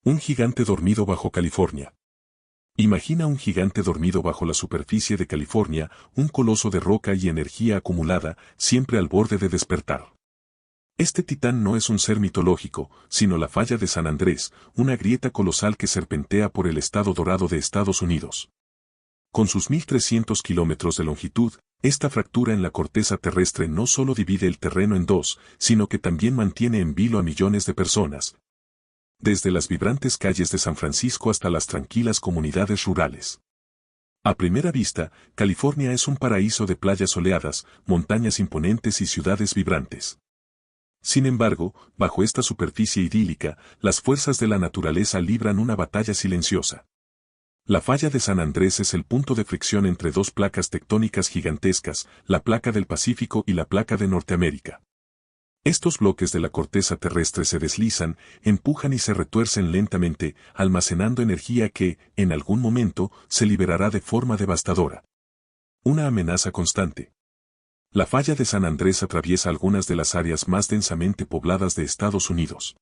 Un gigante dormido bajo California. Imagina un gigante dormido bajo la superficie de California, un coloso de roca y energía acumulada, siempre al borde de despertar. Este titán no es un ser mitológico, sino la falla de San Andrés, una grieta colosal que serpentea por el estado dorado de Estados Unidos. Con sus 1.300 kilómetros de longitud, esta fractura en la corteza terrestre no solo divide el terreno en dos, sino que también mantiene en vilo a millones de personas, desde las vibrantes calles de San Francisco hasta las tranquilas comunidades rurales. A primera vista, California es un paraíso de playas soleadas, montañas imponentes y ciudades vibrantes. Sin embargo, bajo esta superficie idílica, las fuerzas de la naturaleza libran una batalla silenciosa. La falla de San Andrés es el punto de fricción entre dos placas tectónicas gigantescas, la placa del Pacífico y la placa de Norteamérica. Estos bloques de la corteza terrestre se deslizan, empujan y se retuercen lentamente, almacenando energía que, en algún momento, se liberará de forma devastadora. Una amenaza constante. La falla de San Andrés atraviesa algunas de las áreas más densamente pobladas de Estados Unidos.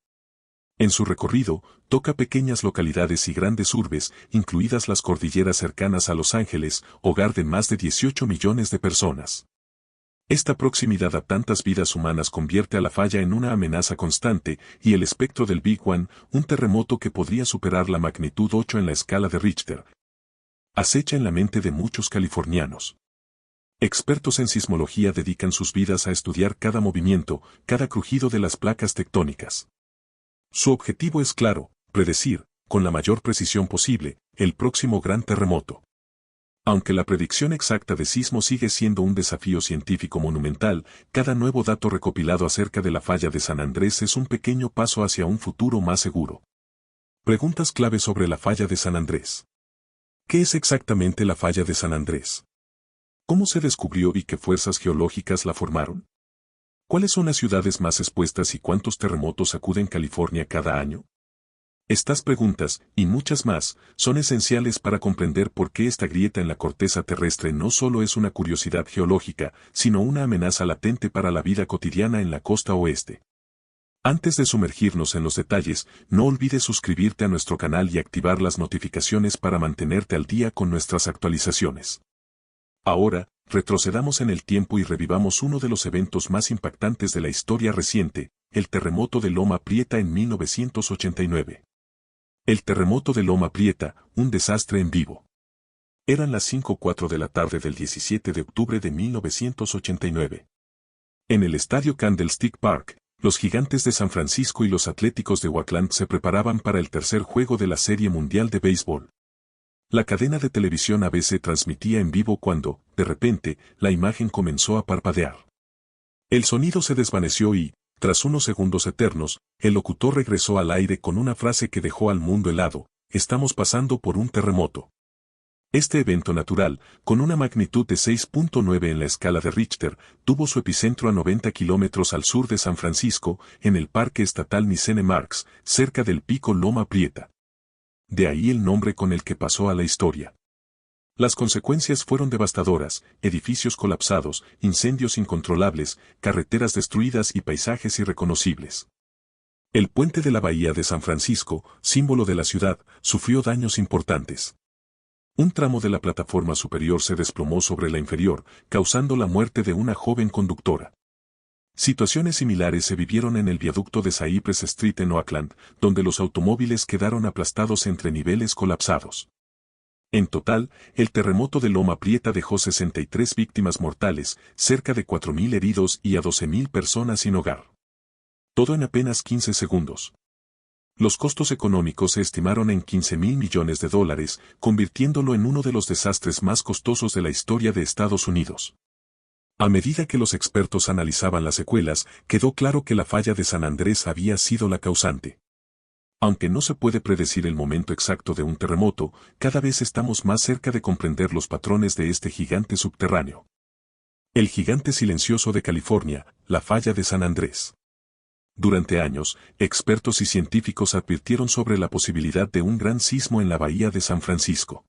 En su recorrido, toca pequeñas localidades y grandes urbes, incluidas las cordilleras cercanas a Los Ángeles, hogar de más de 18 millones de personas. Esta proximidad a tantas vidas humanas convierte a la falla en una amenaza constante, y el espectro del Big One, un terremoto que podría superar la magnitud 8 en la escala de Richter, acecha en la mente de muchos californianos. Expertos en sismología dedican sus vidas a estudiar cada movimiento, cada crujido de las placas tectónicas. Su objetivo es claro: predecir, con la mayor precisión posible, el próximo gran terremoto. Aunque la predicción exacta de sismo sigue siendo un desafío científico monumental, cada nuevo dato recopilado acerca de la falla de San Andrés es un pequeño paso hacia un futuro más seguro. Preguntas clave sobre la falla de San Andrés. ¿Qué es exactamente la falla de San Andrés? ¿Cómo se descubrió y qué fuerzas geológicas la formaron? ¿Cuáles son las ciudades más expuestas y cuántos terremotos sacuden California cada año? Estas preguntas, y muchas más, son esenciales para comprender por qué esta grieta en la corteza terrestre no solo es una curiosidad geológica, sino una amenaza latente para la vida cotidiana en la costa oeste. Antes de sumergirnos en los detalles, no olvides suscribirte a nuestro canal y activar las notificaciones para mantenerte al día con nuestras actualizaciones. Ahora, retrocedamos en el tiempo y revivamos uno de los eventos más impactantes de la historia reciente, el terremoto de Loma Prieta en 1989. El terremoto de Loma Prieta, un desastre en vivo. Eran las 5:04 de la tarde del 17 de octubre de 1989. En el estadio Candlestick Park, los Gigantes de San Francisco y los Atléticos de Oakland se preparaban para el tercer juego de la Serie Mundial de Béisbol. La cadena de televisión ABC transmitía en vivo cuando, de repente, la imagen comenzó a parpadear. El sonido se desvaneció y, tras unos segundos eternos, el locutor regresó al aire con una frase que dejó al mundo helado: estamos pasando por un terremoto. Este evento natural, con una magnitud de 6.9 en la escala de Richter, tuvo su epicentro a 90 kilómetros al sur de San Francisco, en el Parque Estatal Nisene Marks, cerca del pico Loma Prieta. De ahí el nombre con el que pasó a la historia. Las consecuencias fueron devastadoras: edificios colapsados, incendios incontrolables, carreteras destruidas y paisajes irreconocibles. El puente de la bahía de San Francisco, símbolo de la ciudad, sufrió daños importantes. Un tramo de la plataforma superior se desplomó sobre la inferior, causando la muerte de una joven conductora. Situaciones similares se vivieron en el viaducto de Cypress Street en Oakland, donde los automóviles quedaron aplastados entre niveles colapsados. En total, el terremoto de Loma Prieta dejó 63 víctimas mortales, cerca de 4.000 heridos y a 12.000 personas sin hogar. Todo en apenas 15 segundos. Los costos económicos se estimaron en $15.000 millones, convirtiéndolo en uno de los desastres más costosos de la historia de Estados Unidos. A medida que los expertos analizaban las secuelas, quedó claro que la falla de San Andrés había sido la causante. Aunque no se puede predecir el momento exacto de un terremoto, cada vez estamos más cerca de comprender los patrones de este gigante subterráneo. El gigante silencioso de California, la falla de San Andrés. Durante años, expertos y científicos advirtieron sobre la posibilidad de un gran sismo en la bahía de San Francisco.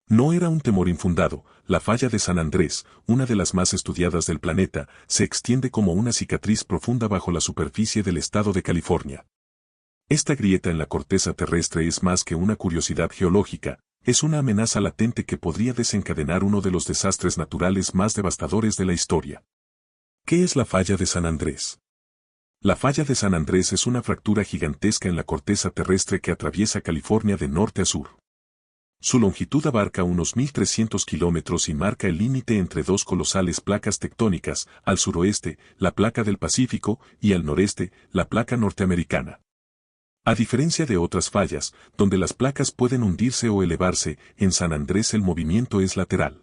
No era un temor infundado: la falla de San Andrés, una de las más estudiadas del planeta, se extiende como una cicatriz profunda bajo la superficie del estado de California. Esta grieta en la corteza terrestre es más que una curiosidad geológica, es una amenaza latente que podría desencadenar uno de los desastres naturales más devastadores de la historia. ¿Qué es la falla de San Andrés? La falla de San Andrés es una fractura gigantesca en la corteza terrestre que atraviesa California de norte a sur. Su longitud abarca unos 1.300 kilómetros y marca el límite entre dos colosales placas tectónicas, al suroeste, la placa del Pacífico, y al noreste, la placa norteamericana. A diferencia de otras fallas, donde las placas pueden hundirse o elevarse, en San Andrés el movimiento es lateral.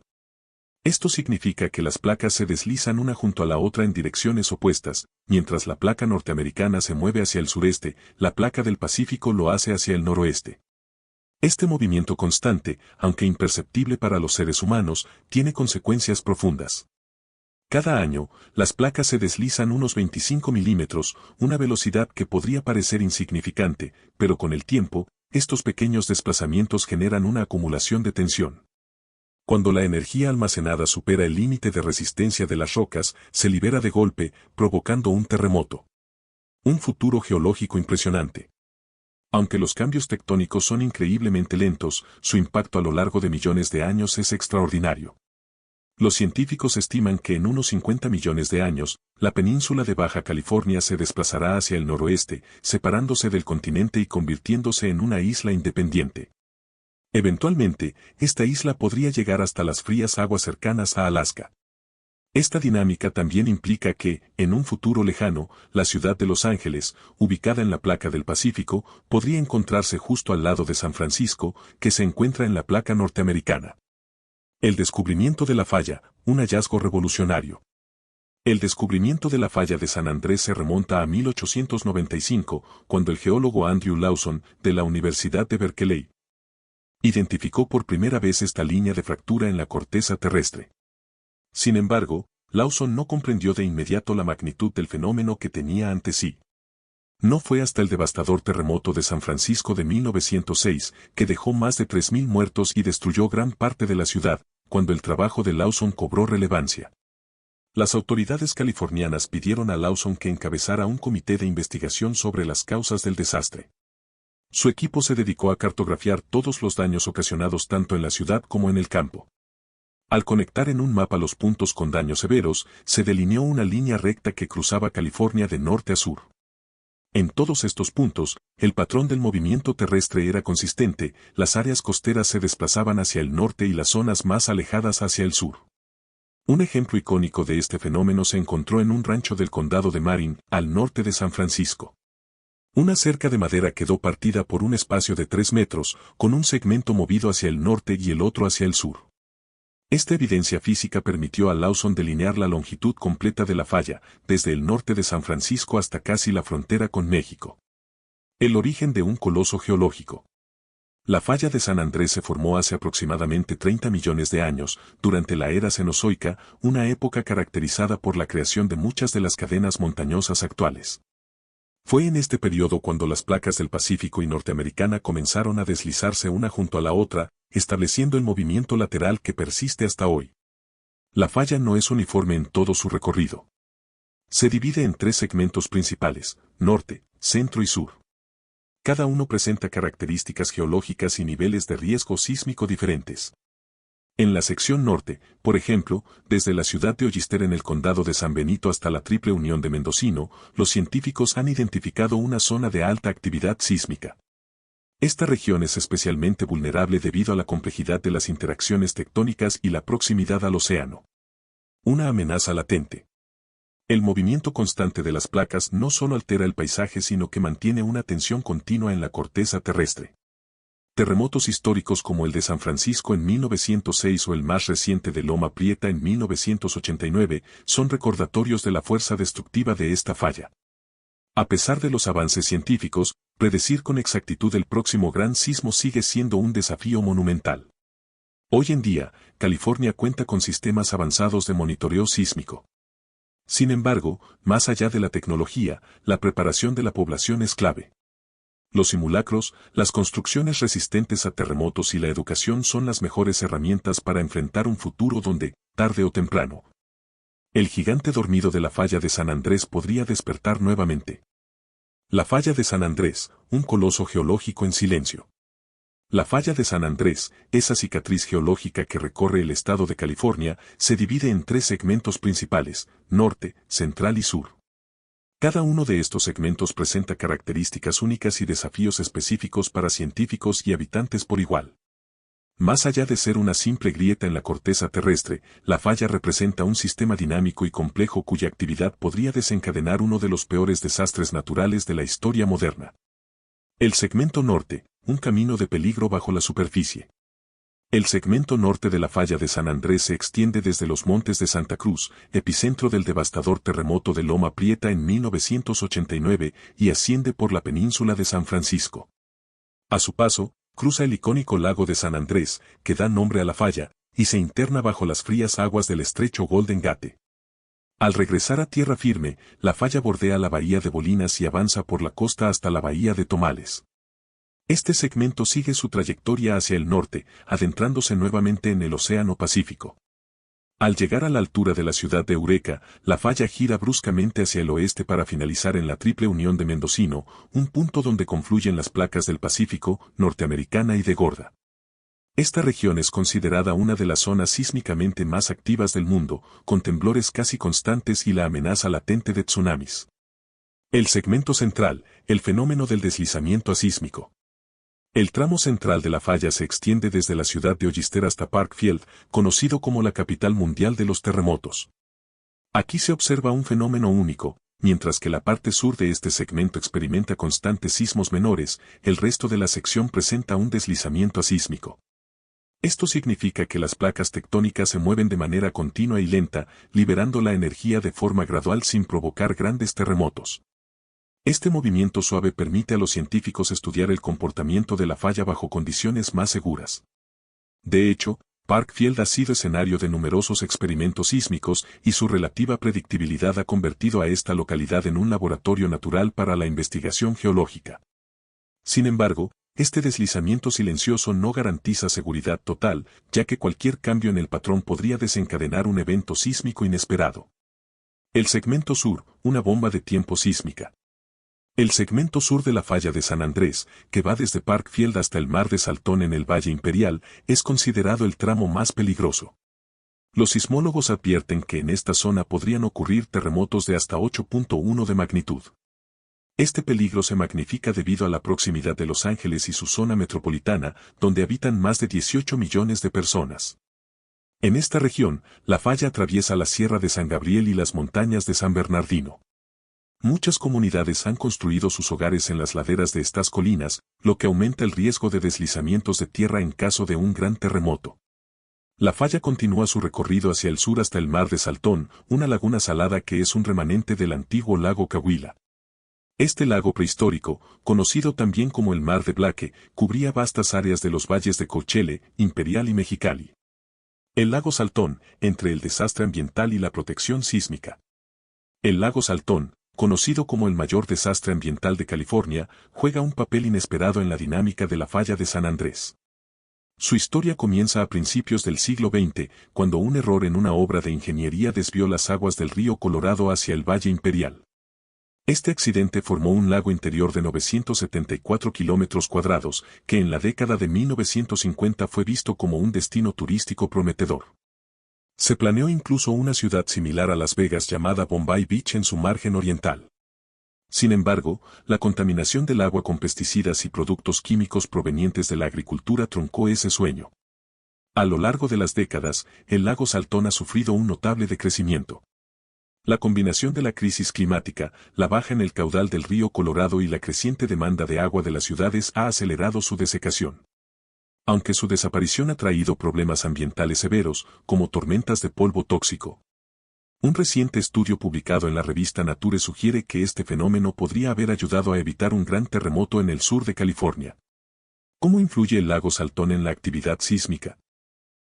Esto significa que las placas se deslizan una junto a la otra en direcciones opuestas, mientras la placa norteamericana se mueve hacia el sureste, la placa del Pacífico lo hace hacia el noroeste. Este movimiento constante, aunque imperceptible para los seres humanos, tiene consecuencias profundas. Cada año, las placas se deslizan unos 25 milímetros, una velocidad que podría parecer insignificante, pero con el tiempo, estos pequeños desplazamientos generan una acumulación de tensión. Cuando la energía almacenada supera el límite de resistencia de las rocas, se libera de golpe, provocando un terremoto. Un futuro geológico impresionante. Aunque los cambios tectónicos son increíblemente lentos, su impacto a lo largo de millones de años es extraordinario. Los científicos estiman que en unos 50 millones de años, la península de Baja California se desplazará hacia el noroeste, separándose del continente y convirtiéndose en una isla independiente. Eventualmente, esta isla podría llegar hasta las frías aguas cercanas a Alaska. Esta dinámica también implica que, en un futuro lejano, la ciudad de Los Ángeles, ubicada en la placa del Pacífico, podría encontrarse justo al lado de San Francisco, que se encuentra en la placa norteamericana. El descubrimiento de la falla, un hallazgo revolucionario. El descubrimiento de la falla de San Andrés se remonta a 1895, cuando el geólogo Andrew Lawson, de la Universidad de Berkeley, identificó por primera vez esta línea de fractura en la corteza terrestre. Sin embargo, Lawson no comprendió de inmediato la magnitud del fenómeno que tenía ante sí. No fue hasta el devastador terremoto de San Francisco de 1906, que dejó más de 3.000 muertos y destruyó gran parte de la ciudad, cuando el trabajo de Lawson cobró relevancia. Las autoridades californianas pidieron a Lawson que encabezara un comité de investigación sobre las causas del desastre. Su equipo se dedicó a cartografiar todos los daños ocasionados tanto en la ciudad como en el campo. Al conectar en un mapa los puntos con daños severos, se delineó una línea recta que cruzaba California de norte a sur. En todos estos puntos, el patrón del movimiento terrestre era consistente, las áreas costeras se desplazaban hacia el norte y las zonas más alejadas hacia el sur. Un ejemplo icónico de este fenómeno se encontró en un rancho del condado de Marin, al norte de San Francisco. Una cerca de madera quedó partida por un espacio de 3 metros, con un segmento movido hacia el norte y el otro hacia el sur. Esta evidencia física permitió a Lawson delinear la longitud completa de la falla, desde el norte de San Francisco hasta casi la frontera con México. El origen de un coloso geológico. La falla de San Andrés se formó hace aproximadamente 30 millones de años, durante la era Cenozoica, una época caracterizada por la creación de muchas de las cadenas montañosas actuales. Fue en este periodo cuando las placas del Pacífico y norteamericana comenzaron a deslizarse una junto a la otra, estableciendo el movimiento lateral que persiste hasta hoy. La falla no es uniforme en todo su recorrido. Se divide en 3 segmentos principales, norte, centro y sur. Cada uno presenta características geológicas y niveles de riesgo sísmico diferentes. En la sección norte, por ejemplo, desde la ciudad de Ollister en el condado de San Benito hasta la Triple Unión de Mendocino, los científicos han identificado una zona de alta actividad sísmica. Esta región es especialmente vulnerable debido a la complejidad de las interacciones tectónicas y la proximidad al océano. Una amenaza latente. El movimiento constante de las placas no solo altera el paisaje sino que mantiene una tensión continua en la corteza terrestre. Terremotos históricos como el de San Francisco en 1906 o el más reciente de Loma Prieta en 1989 son recordatorios de la fuerza destructiva de esta falla. A pesar de los avances científicos, predecir con exactitud el próximo gran sismo sigue siendo un desafío monumental. Hoy en día, California cuenta con sistemas avanzados de monitoreo sísmico. Sin embargo, más allá de la tecnología, la preparación de la población es clave. Los simulacros, las construcciones resistentes a terremotos y la educación son las mejores herramientas para enfrentar un futuro donde, tarde o temprano, el gigante dormido de la falla de San Andrés podría despertar nuevamente. La falla de San Andrés, un coloso geológico en silencio. La falla de San Andrés, esa cicatriz geológica que recorre el estado de California, se divide en tres segmentos principales: norte, central y sur. Cada uno de estos segmentos presenta características únicas y desafíos específicos para científicos y habitantes por igual. Más allá de ser una simple grieta en la corteza terrestre, la falla representa un sistema dinámico y complejo cuya actividad podría desencadenar uno de los peores desastres naturales de la historia moderna. El segmento norte, un camino de peligro bajo la superficie. El segmento norte de la falla de San Andrés se extiende desde los montes de Santa Cruz, epicentro del devastador terremoto de Loma Prieta en 1989, y asciende por la península de San Francisco. A su paso, cruza el icónico lago de San Andrés, que da nombre a la falla, y se interna bajo las frías aguas del estrecho Golden Gate. Al regresar a tierra firme, la falla bordea la bahía de Bolinas y avanza por la costa hasta la bahía de Tomales. Este segmento sigue su trayectoria hacia el norte, adentrándose nuevamente en el Océano Pacífico. Al llegar a la altura de la ciudad de Eureka, la falla gira bruscamente hacia el oeste para finalizar en la Triple Unión de Mendocino, un punto donde confluyen las placas del Pacífico, norteamericana y de Gorda. Esta región es considerada una de las zonas sísmicamente más activas del mundo, con temblores casi constantes y la amenaza latente de tsunamis. El segmento central, el fenómeno del deslizamiento asísmico. El tramo central de la falla se extiende desde la ciudad de Hollister hasta Parkfield, conocido como la capital mundial de los terremotos. Aquí se observa un fenómeno único: mientras que la parte sur de este segmento experimenta constantes sismos menores, el resto de la sección presenta un deslizamiento asísmico. Esto significa que las placas tectónicas se mueven de manera continua y lenta, liberando la energía de forma gradual sin provocar grandes terremotos. Este movimiento suave permite a los científicos estudiar el comportamiento de la falla bajo condiciones más seguras. De hecho, Parkfield ha sido escenario de numerosos experimentos sísmicos y su relativa predictibilidad ha convertido a esta localidad en un laboratorio natural para la investigación geológica. Sin embargo, este deslizamiento silencioso no garantiza seguridad total, ya que cualquier cambio en el patrón podría desencadenar un evento sísmico inesperado. El segmento sur, una bomba de tiempo sísmica. El segmento sur de la falla de San Andrés, que va desde Parkfield hasta el mar de Saltón en el Valle Imperial, es considerado el tramo más peligroso. Los sismólogos advierten que en esta zona podrían ocurrir terremotos de hasta 8.1 de magnitud. Este peligro se magnifica debido a la proximidad de Los Ángeles y su zona metropolitana, donde habitan más de 18 millones de personas. En esta región, la falla atraviesa la Sierra de San Gabriel y las montañas de San Bernardino. Muchas comunidades han construido sus hogares en las laderas de estas colinas, lo que aumenta el riesgo de deslizamientos de tierra en caso de un gran terremoto. La falla continúa su recorrido hacia el sur hasta el mar de Saltón, una laguna salada que es un remanente del antiguo lago Cahuila. Este lago prehistórico, conocido también como el Mar de Blaque, cubría vastas áreas de los valles de Coachelle, Imperial y Mexicali. El lago Saltón, entre el desastre ambiental y la protección sísmica. El lago Saltón, conocido como el mayor desastre ambiental de California, juega un papel inesperado en la dinámica de la falla de San Andrés. Su historia comienza a principios del siglo XX, cuando un error en una obra de ingeniería desvió las aguas del río Colorado hacia el Valle Imperial. Este accidente formó un lago interior de 974 kilómetros cuadrados, que en la década de 1950 fue visto como un destino turístico prometedor. Se planeó incluso una ciudad similar a Las Vegas llamada Bombay Beach en su margen oriental. Sin embargo, la contaminación del agua con pesticidas y productos químicos provenientes de la agricultura truncó ese sueño. A lo largo de las décadas, el lago Saltón ha sufrido un notable decrecimiento. La combinación de la crisis climática, la baja en el caudal del río Colorado y la creciente demanda de agua de las ciudades ha acelerado su desecación. Aunque su desaparición ha traído problemas ambientales severos, como tormentas de polvo tóxico. Un reciente estudio publicado en la revista Nature sugiere que este fenómeno podría haber ayudado a evitar un gran terremoto en el sur de California. ¿Cómo influye el lago Saltón en la actividad sísmica?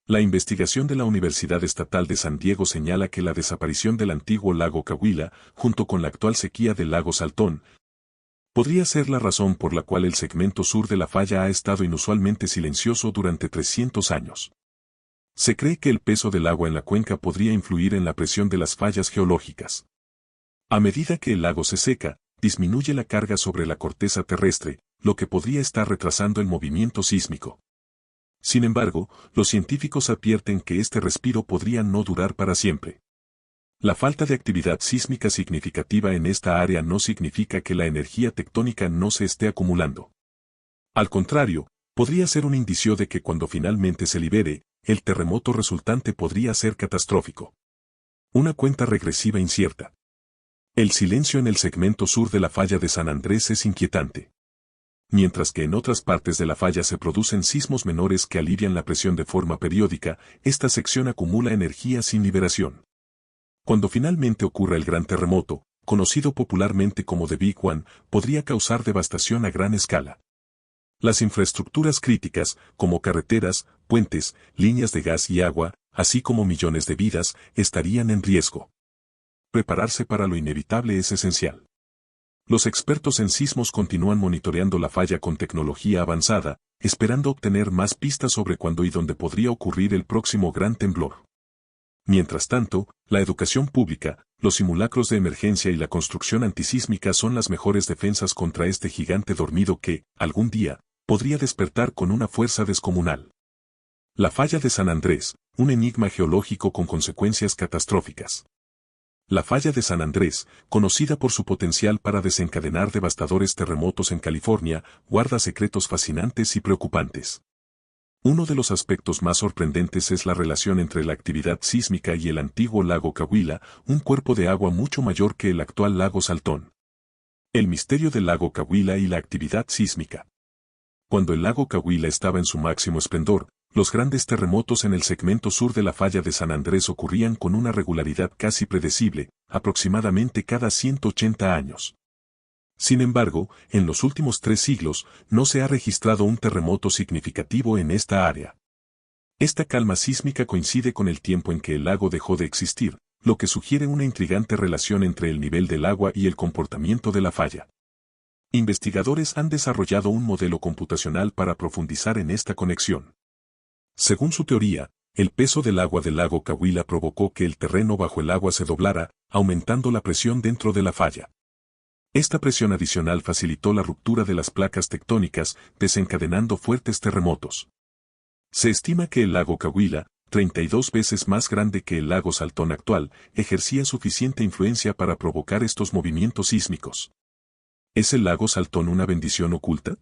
La investigación de la Universidad Estatal de San Diego señala que la desaparición del antiguo lago Cahuila, junto con la actual sequía del lago Saltón, podría ser la razón por la cual el segmento sur de la falla ha estado inusualmente silencioso durante 300 años. Se cree que el peso del agua en la cuenca podría influir en la presión de las fallas geológicas. A medida que el lago se seca, disminuye la carga sobre la corteza terrestre, lo que podría estar retrasando el movimiento sísmico. Sin embargo, los científicos advierten que este respiro podría no durar para siempre. La falta de actividad sísmica significativa en esta área no significa que la energía tectónica no se esté acumulando. Al contrario, podría ser un indicio de que cuando finalmente se libere, el terremoto resultante podría ser catastrófico. Una cuenta regresiva incierta. El silencio en el segmento sur de la falla de San Andrés es inquietante. Mientras que en otras partes de la falla se producen sismos menores que alivian la presión de forma periódica, esta sección acumula energía sin liberación. Cuando finalmente ocurra el gran terremoto, conocido popularmente como The Big One, podría causar devastación a gran escala. Las infraestructuras críticas, como carreteras, puentes, líneas de gas y agua, así como millones de vidas, estarían en riesgo. Prepararse para lo inevitable es esencial. Los expertos en sismos continúan monitoreando la falla con tecnología avanzada, esperando obtener más pistas sobre cuándo y dónde podría ocurrir el próximo gran temblor. Mientras tanto, la educación pública, los simulacros de emergencia y la construcción antisísmica son las mejores defensas contra este gigante dormido que, algún día, podría despertar con una fuerza descomunal. La falla de San Andrés, un enigma geológico con consecuencias catastróficas. La falla de San Andrés, conocida por su potencial para desencadenar devastadores terremotos en California, guarda secretos fascinantes y preocupantes. Uno de los aspectos más sorprendentes es la relación entre la actividad sísmica y el antiguo lago Cahuilla, un cuerpo de agua mucho mayor que el actual lago Saltón. El misterio del lago Cahuilla y la actividad sísmica. Cuando el lago Cahuilla estaba en su máximo esplendor, los grandes terremotos en el segmento sur de la falla de San Andrés ocurrían con una regularidad casi predecible, aproximadamente cada 180 años. Sin embargo, en los últimos 3 siglos, no se ha registrado un terremoto significativo en esta área. Esta calma sísmica coincide con el tiempo en que el lago dejó de existir, lo que sugiere una intrigante relación entre el nivel del agua y el comportamiento de la falla. Investigadores han desarrollado un modelo computacional para profundizar en esta conexión. Según su teoría, el peso del agua del lago Cahuilla provocó que el terreno bajo el agua se doblara, aumentando la presión dentro de la falla. Esta presión adicional facilitó la ruptura de las placas tectónicas, desencadenando fuertes terremotos. Se estima que el lago Cahuilla, 32 veces más grande que el lago Saltón actual, ejercía suficiente influencia para provocar estos movimientos sísmicos. ¿Es el lago Saltón una bendición oculta?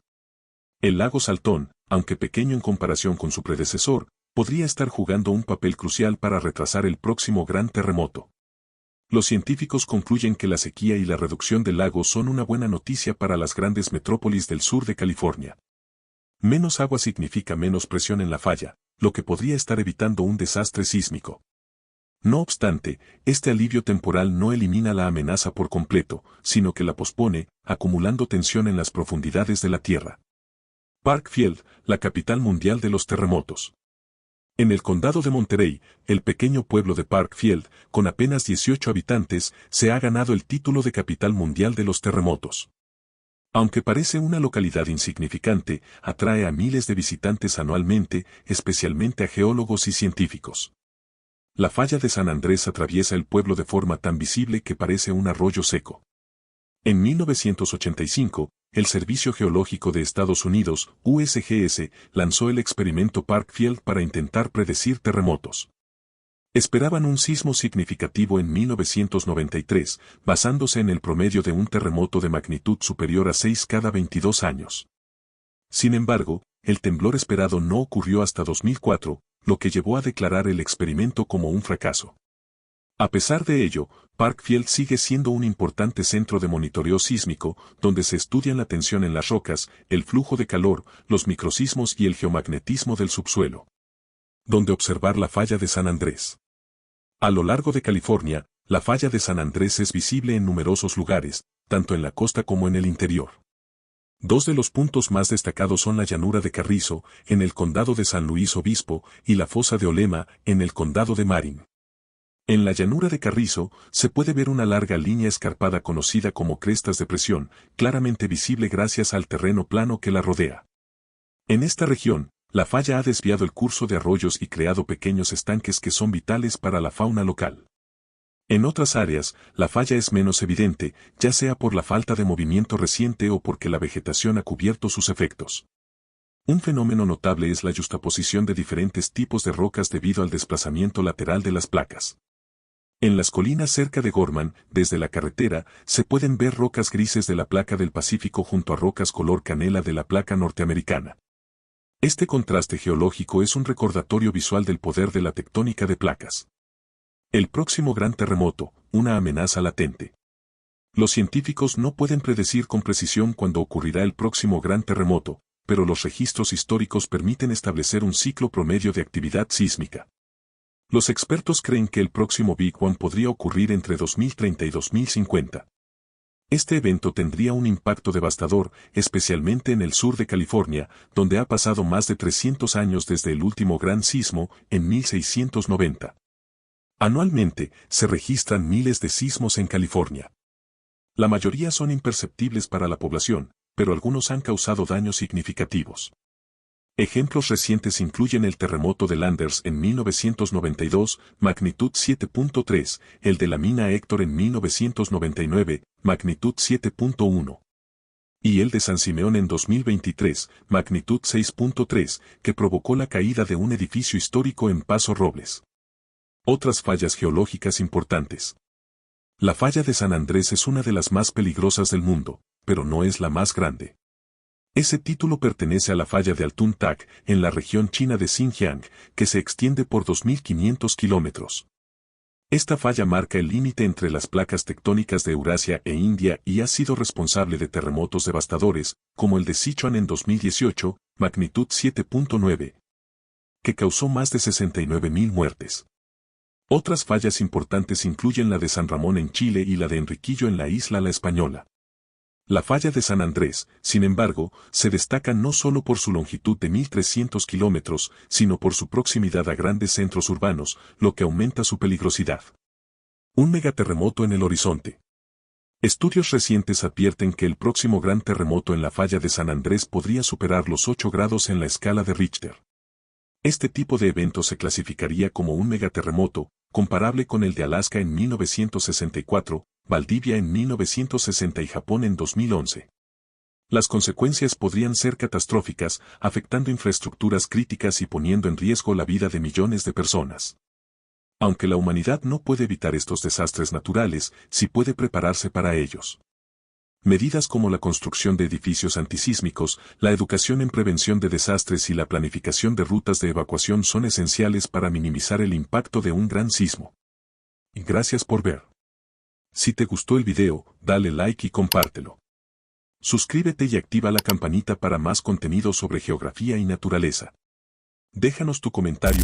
El lago Saltón, aunque pequeño en comparación con su predecesor, podría estar jugando un papel crucial para retrasar el próximo gran terremoto. Los científicos concluyen que la sequía y la reducción del lago son una buena noticia para las grandes metrópolis del sur de California. Menos agua significa menos presión en la falla, lo que podría estar evitando un desastre sísmico. No obstante, este alivio temporal no elimina la amenaza por completo, sino que la pospone, acumulando tensión en las profundidades de la Tierra. Parkfield, la capital mundial de los terremotos. En el condado de Monterey, el pequeño pueblo de Parkfield, con apenas 18 habitantes, se ha ganado el título de capital mundial de los terremotos. Aunque parece una localidad insignificante, atrae a miles de visitantes anualmente, especialmente a geólogos y científicos. La falla de San Andrés atraviesa el pueblo de forma tan visible que parece un arroyo seco. En 1985, el Servicio Geológico de Estados Unidos, USGS, lanzó el experimento Parkfield para intentar predecir terremotos. Esperaban un sismo significativo en 1993, basándose en el promedio de un terremoto de magnitud superior a 6 cada 22 años. Sin embargo, el temblor esperado no ocurrió hasta 2004, lo que llevó a declarar el experimento como un fracaso. A pesar de ello, Parkfield sigue siendo un importante centro de monitoreo sísmico, donde se estudian la tensión en las rocas, el flujo de calor, los microsismos y el geomagnetismo del subsuelo. Donde observar la falla de San Andrés. A lo largo de California, la falla de San Andrés es visible en numerosos lugares, tanto en la costa como en el interior. Dos de los puntos más destacados son la llanura de Carrizo, en el condado de San Luis Obispo, y la fosa de Olema, en el condado de Marin. En la llanura de Carrizo, se puede ver una larga línea escarpada conocida como crestas de presión, claramente visible gracias al terreno plano que la rodea. En esta región, la falla ha desviado el curso de arroyos y creado pequeños estanques que son vitales para la fauna local. En otras áreas, la falla es menos evidente, ya sea por la falta de movimiento reciente o porque la vegetación ha cubierto sus efectos. Un fenómeno notable es la yuxtaposición de diferentes tipos de rocas debido al desplazamiento lateral de las placas. En las colinas cerca de Gorman, desde la carretera, se pueden ver rocas grises de la placa del Pacífico junto a rocas color canela de la placa norteamericana. Este contraste geológico es un recordatorio visual del poder de la tectónica de placas. El próximo gran terremoto, una amenaza latente. Los científicos no pueden predecir con precisión cuándo ocurrirá el próximo gran terremoto, pero los registros históricos permiten establecer un ciclo promedio de actividad sísmica. Los expertos creen que el próximo Big One podría ocurrir entre 2030 y 2050. Este evento tendría un impacto devastador, especialmente en el sur de California, donde ha pasado más de 300 años desde el último gran sismo, en 1690. Anualmente, se registran miles de sismos en California. La mayoría son imperceptibles para la población, pero algunos han causado daños significativos. Ejemplos recientes incluyen el terremoto de Landers en 1992, magnitud 7.3, el de la mina Héctor en 1999, magnitud 7.1. Y el de San Simeón en 2023, magnitud 6.3, que provocó la caída de un edificio histórico en Paso Robles. Otras fallas geológicas importantes. La falla de San Andrés es una de las más peligrosas del mundo, pero no es la más grande. Ese título pertenece a la falla de Altun Tak, en la región china de Xinjiang, que se extiende por 2.500 kilómetros. Esta falla marca el límite entre las placas tectónicas de Eurasia e India y ha sido responsable de terremotos devastadores, como el de Sichuan en 2018, magnitud 7.9, que causó más de 69.000 muertes. Otras fallas importantes incluyen la de San Ramón en Chile y la de Enriquillo en la isla La Española. La falla de San Andrés, sin embargo, se destaca no solo por su longitud de 1.300 kilómetros, sino por su proximidad a grandes centros urbanos, lo que aumenta su peligrosidad. Un megaterremoto en el horizonte. Estudios recientes advierten que el próximo gran terremoto en la falla de San Andrés podría superar los 8 grados en la escala de Richter. Este tipo de evento se clasificaría como un megaterremoto, comparable con el de Alaska en 1964, Valdivia en 1960 y Japón en 2011. Las consecuencias podrían ser catastróficas, afectando infraestructuras críticas y poniendo en riesgo la vida de millones de personas. Aunque la humanidad no puede evitar estos desastres naturales, sí puede prepararse para ellos. Medidas como la construcción de edificios antisísmicos, la educación en prevención de desastres y la planificación de rutas de evacuación son esenciales para minimizar el impacto de un gran sismo. Gracias por ver. Si te gustó el video, dale like y compártelo. Suscríbete y activa la campanita para más contenido sobre geografía y naturaleza. Déjanos tu comentario.